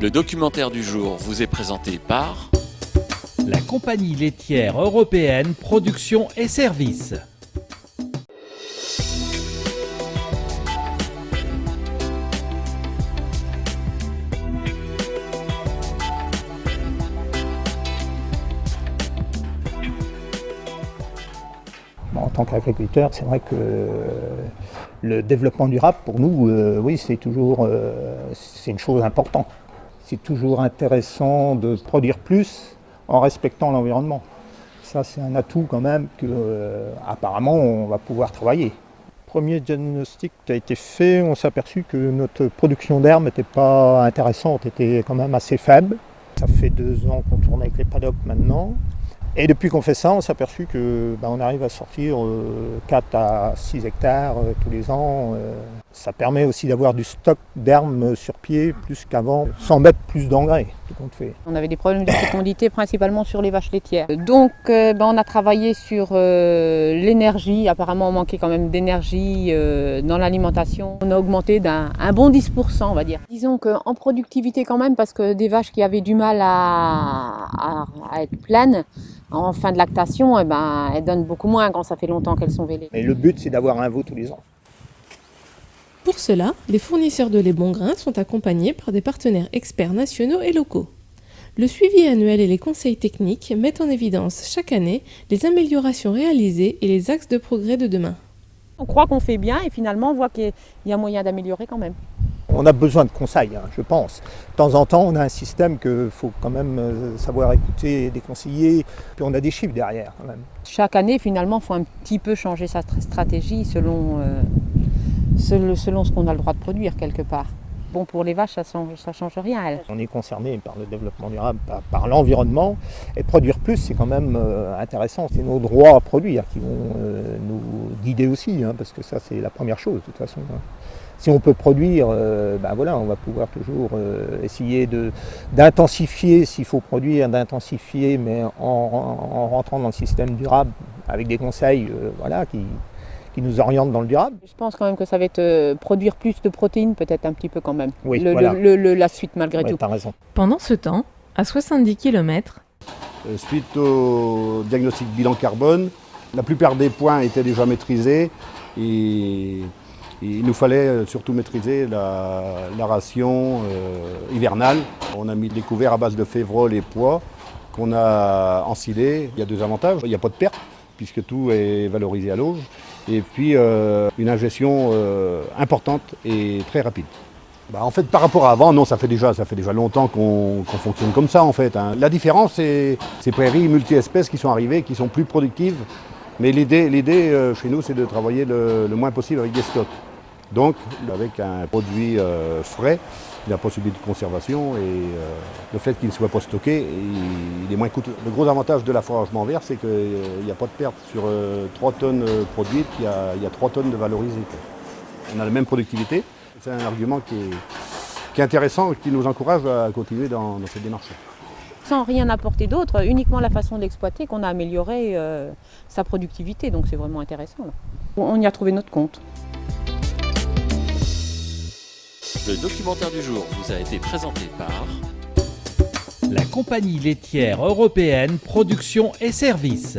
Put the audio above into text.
Le documentaire du jour vous est présenté par la compagnie laitière européenne Production et Services. En tant qu'agriculteur, c'est vrai que le développement durable, pour nous, oui, c'est une chose importante. C'est toujours intéressant de produire plus en respectant l'environnement. Ça, c'est un atout quand même qu'apparemment, on va pouvoir travailler. Premier diagnostic qui a été fait, on s'est aperçu que notre production d'herbe n'était pas intéressante, était quand même assez faible. Ça fait 2 ans qu'on tourne avec les paddocks maintenant. Et depuis qu'on fait ça, on s'est aperçu qu'on arrive à sortir 4 à 6 hectares tous les ans. Ça permet aussi d'avoir du stock d'herbes sur pied plus qu'avant, sans mettre plus d'engrais, tout compte fait. On avait des problèmes de fécondité principalement sur les vaches laitières. Donc on a travaillé sur l'énergie. Apparemment on manquait quand même d'énergie dans l'alimentation. On a augmenté d'un bon 10%, on va dire. Disons qu'en productivité quand même, parce que des vaches qui avaient du mal à être pleines, en fin de lactation, elles donnent beaucoup moins quand ça fait longtemps qu'elles sont vélées. Mais le but, c'est d'avoir un veau tous les ans. Pour cela, les fournisseurs de lait Bon Grain sont accompagnés par des partenaires experts nationaux et locaux. Le suivi annuel et les conseils techniques mettent en évidence chaque année les améliorations réalisées et les axes de progrès de demain. On croit qu'on fait bien et finalement on voit qu'il y a moyen d'améliorer quand même. On a besoin de conseils, je pense. De temps en temps, on a un système qu'il faut quand même savoir écouter des conseillers. Puis on a des chiffres derrière quand même. Chaque année, finalement, il faut un petit peu changer sa stratégie selon ce qu'on a le droit de produire quelque part. Bon, pour les vaches, ça change rien, elles. On est concerné par le développement durable, par l'environnement. Et produire plus, c'est quand même intéressant. C'est nos droits à produire qui vont nous guider aussi, parce que ça, c'est la première chose, de toute façon. Si on peut produire, on va pouvoir toujours essayer d'intensifier, s'il faut produire, d'intensifier, mais en rentrant dans le système durable avec des conseils qui nous orientent dans le durable. Je pense quand même que ça va être produire plus de protéines, peut-être un petit peu quand même. Oui, la suite malgré tout. T'as raison. Pendant ce temps, à 70 km, suite au diagnostic bilan carbone, la plupart des points étaient déjà maîtrisés et il nous fallait surtout maîtriser la ration hivernale. On a mis des couverts à base de févrole et pois qu'on a ensilés. Il y a 2 avantages. Il n'y a pas de perte puisque tout est valorisé à l'auge. Et puis une ingestion importante et très rapide. En fait, par rapport à avant, non, ça fait déjà longtemps qu'on fonctionne comme ça en fait. La différence, c'est ces prairies multi-espèces qui sont arrivées, qui sont plus productives. Mais l'idée chez nous, c'est de travailler le moins possible avec des stocks. Donc, avec un produit frais, il a possibilité de conservation et le fait qu'il ne soit pas stocké, il est moins coûteux. Le gros avantage de l'affouragement vert, c'est qu'il n'y a pas de perte. Sur 3 tonnes produites, il y a 3 tonnes de valorisées. On a la même productivité. C'est un argument qui est intéressant et qui nous encourage à continuer dans cette démarche. Sans rien apporter d'autre, uniquement la façon d'exploiter qu'on a amélioré sa productivité. Donc c'est vraiment intéressant. Là. On y a trouvé notre compte. Le documentaire du jour vous a été présenté par la compagnie laitière européenne Production et Services.